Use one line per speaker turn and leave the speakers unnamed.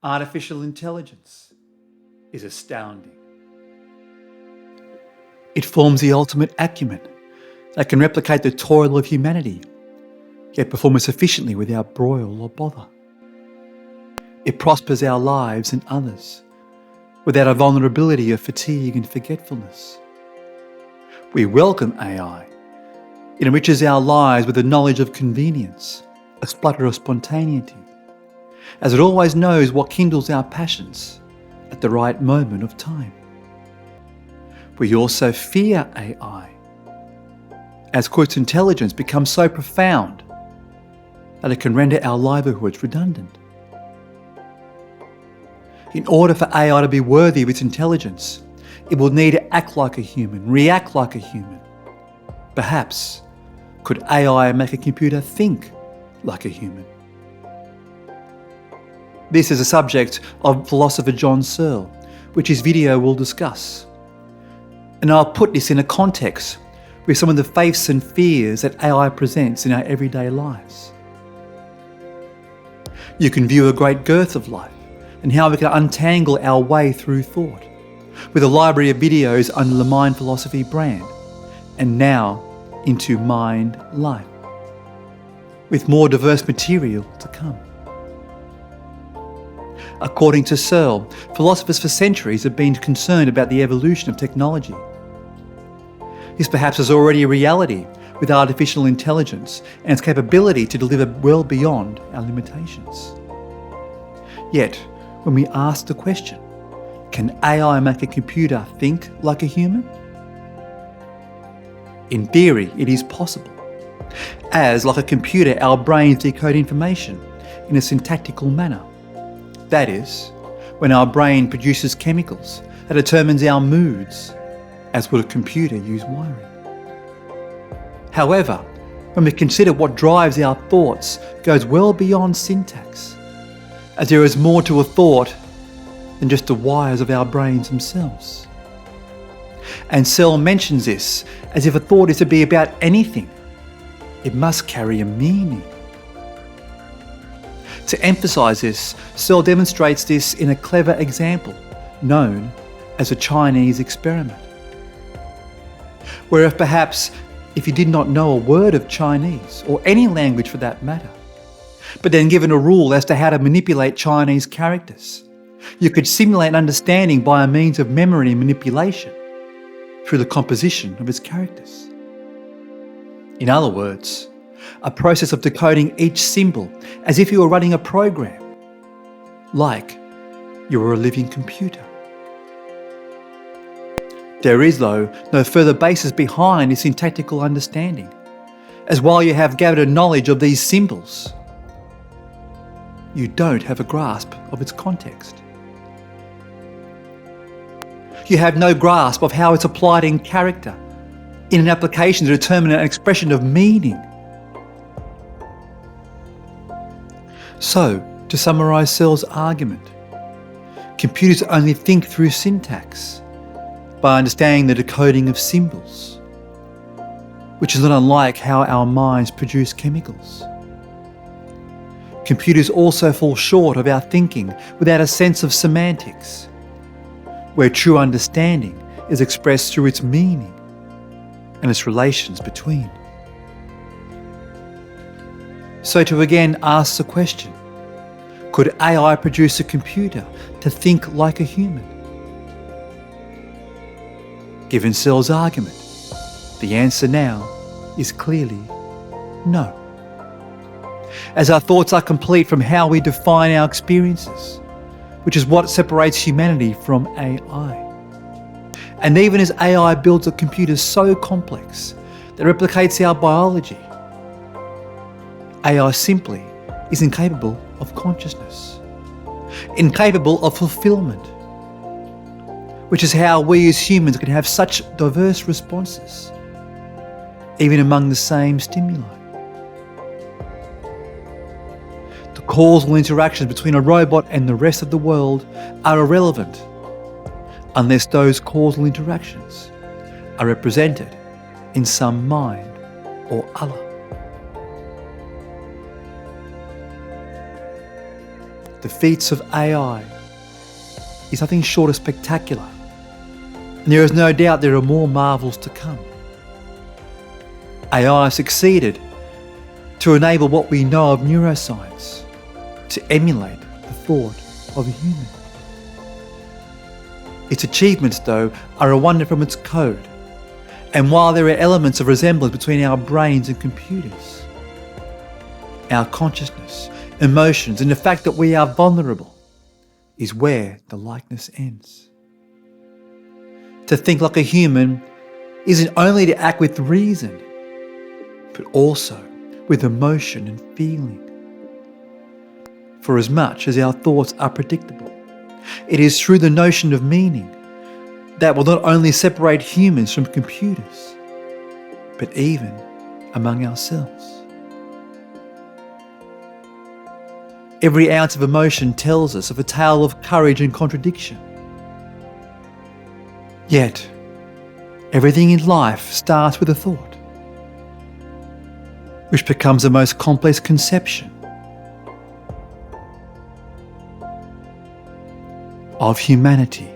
Artificial intelligence is astounding. It forms the ultimate acumen that can replicate the toil of humanity, yet perform as efficiently without broil or bother. It prospers our lives and others, without a vulnerability of fatigue and forgetfulness. We welcome AI. It enriches our lives with a knowledge of convenience, a splutter of spontaneity, as it always knows what kindles our passions at the right moment of time. We also fear AI, as its intelligence becomes so profound that it can render our livelihoods redundant. In order for AI to be worthy of its intelligence, it will need to act like a human, react like a human. Perhaps, could AI make a computer think like a human? This is a subject of philosopher John Searle, which his video will discuss. And I'll put this in a context with some of the faiths and fears that AI presents in our everyday lives. You can view a great girth of life and how we can untangle our way through thought with a library of videos under the Mind Philosophy brand, and now into Mind Life, with more diverse material to come. According to Searle, philosophers for centuries have been concerned about the evolution of technology. This perhaps is already a reality with artificial intelligence and its capability to deliver well beyond our limitations. Yet, when we ask the question, can AI make a computer think like a human? In theory, it is possible, as like a computer, our brains decode information in a syntactical manner. That is, when our brain produces chemicals that determines our moods, as would a computer use wiring. However, when we consider what drives our thoughts goes well beyond syntax, as there is more to a thought than just the wires of our brains themselves. And Searle mentions this as if a thought is to be about anything, it must carry a meaning. To emphasise this, Searle demonstrates this in a clever example known as a Chinese experiment, where if you did not know a word of Chinese, or any language for that matter, but then given a rule as to how to manipulate Chinese characters, you could simulate understanding by a means of memory manipulation through the composition of its characters. In other words, a process of decoding each symbol as if you were running a program, like you were a living computer. There is, though, no further basis behind this syntactical understanding, as while you have gathered a knowledge of these symbols, you don't have a grasp of its context. You have no grasp of how it's applied in character, in an application to determine an expression of meaning. So, to summarise Searle's argument, computers only think through syntax by understanding the decoding of symbols, which is not unlike how our minds produce chemicals. Computers also fall short of our thinking without a sense of semantics, where true understanding is expressed through its meaning and its relations between. So to again ask the question, could AI produce a computer to think like a human? Given Searle's argument, the answer now is clearly no. As our thoughts are complete from how we define our experiences, which is what separates humanity from AI. And even as AI builds a computer so complex that replicates our biology, AI simply is incapable of consciousness, incapable of fulfillment, which is how we as humans can have such diverse responses, even among the same stimuli. The causal interactions between a robot and the rest of the world are irrelevant unless those causal interactions are represented in some mind or other. the feats of AI is nothing short of spectacular, and there is no doubt there are more marvels to come. AI succeeded to enable what we know of neuroscience to emulate the thought of a human. Its achievements, though, are a wonder from its code, and while there are elements of resemblance between our brains and computers, our consciousness, emotions, and the fact that we are vulnerable is where the likeness ends. To think like a human isn't only to act with reason, but also with emotion and feeling. For as much as our thoughts are predictable, it is through the notion of meaning that will not only separate humans from computers, but even among ourselves. Every ounce of emotion tells us of a tale of courage and contradiction. Yet, everything in life starts with a thought, which becomes the most complex conception of humanity.